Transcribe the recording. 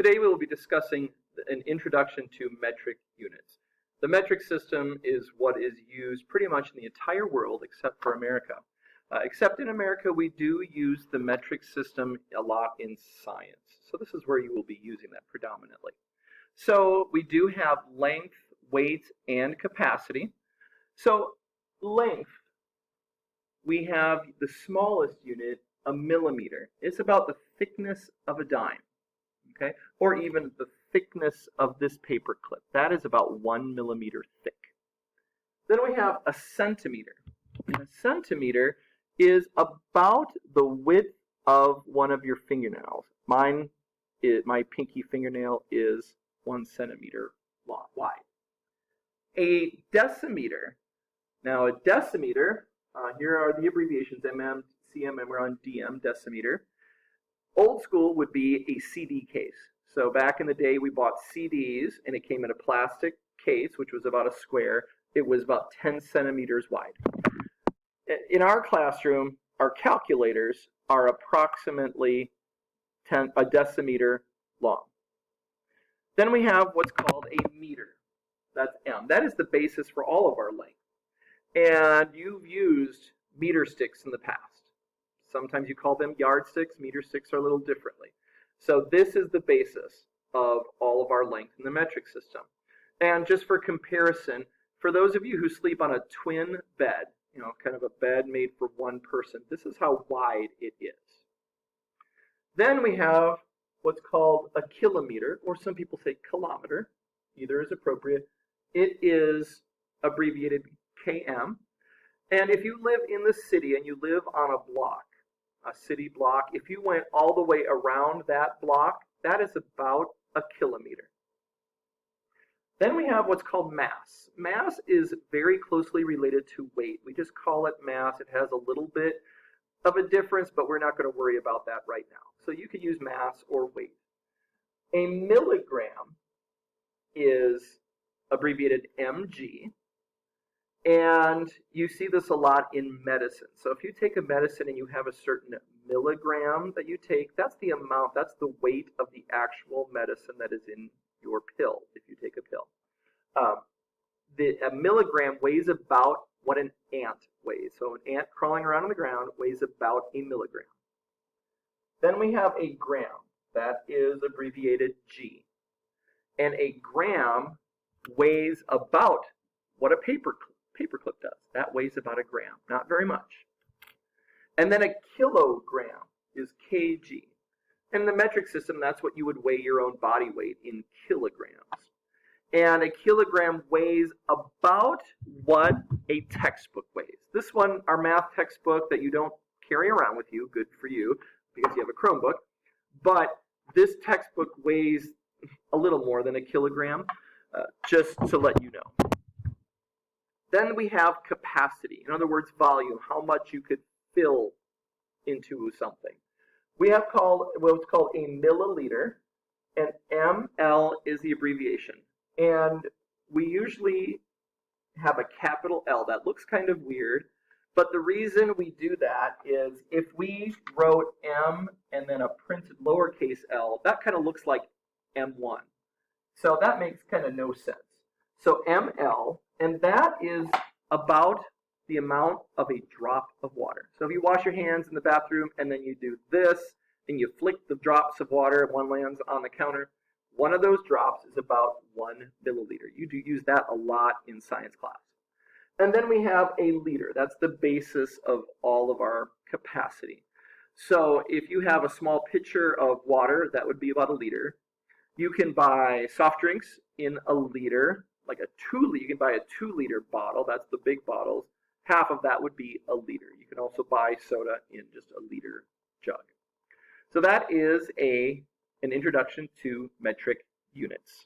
Today we will be discussing an introduction to metric units. The metric system is what is used pretty much in the entire world except for America. Except in America, we do use the metric system a lot in science. So this is where you will be using that predominantly. So we do have length, weight, and capacity. So length, we have the smallest unit, a millimeter. It's about the thickness of a dime, okay? Or even the thickness of this paper clip. That is about 1 millimeter thick. Then we have a centimeter. And a centimeter is about the width of one of your fingernails. My pinky fingernail is 1 centimeter long, wide. A decimeter. Now a decimeter, here are the abbreviations, mm, cm, and we're on dm, decimeter. Old school would be a CD case. So back in the day we bought CDs and it came in a plastic case, which was about a square. It was about 10 centimeters wide. In our classroom, our calculators are approximately a decimeter long. Then we have what's called a meter. That's M. That is the basis for all of our length. And you've used meter sticks in the past. Sometimes you call them yardsticks. Meter sticks are a little differently. So this is the basis of all of our length in the metric system. And just for comparison, for those of you who sleep on a twin bed, kind of a bed made for one person, this is how wide it is. Then we have what's called a kilometer, or some people say kilometer. Either is appropriate. It is abbreviated km. And if you live in the city and you live on a block, a city block, if you went all the way around that block, that is about a kilometer. Then we have what's called mass. Mass is very closely related to weight. We just call it mass. It has a little bit of a difference, but we're not going to worry about that right now. So you could use mass or weight. A milligram is abbreviated mg, and you see this a lot in medicine. So if you take a medicine and you have a certain milligram that you take, that's the amount, that's the weight of the actual medicine that is in your pill, if you take a pill. A milligram weighs about what an ant weighs. So an ant crawling around on the ground weighs about a milligram. Then we have a gram. That is abbreviated G. And a gram weighs about what a paperclip does. That weighs about a gram, not very much. And then a kilogram is kg. In the metric system, that's what you would weigh your own body weight in kilograms. And a kilogram weighs about what a textbook weighs. This one, our math textbook that you don't carry around with you, good for you, because you have a Chromebook, but this textbook weighs a little more than a kilogram, just to let you know. Then we have capacity, in other words, volume, how much you could fill into something. We have what's called a milliliter, and ml is the abbreviation. And we usually have a capital L. That looks kind of weird, but the reason we do that is if we wrote M and then a printed lowercase l, that kind of looks like M1. So that makes kind of no sense. So ml, and that is about the amount of a drop of water. So if you wash your hands in the bathroom and then you do this, and you flick the drops of water, and one lands on the counter, one of those drops is about 1 milliliter. You do use that a lot in science class. And then we have a liter. That's the basis of all of our capacity. So if you have a small pitcher of water, that would be about a liter. You can buy soft drinks in a liter, like a 2 liter. You can buy a 2 liter bottle. That's the big bottles. Half of that would be a liter. You can also buy soda in just a liter jug. So that is an introduction to metric units.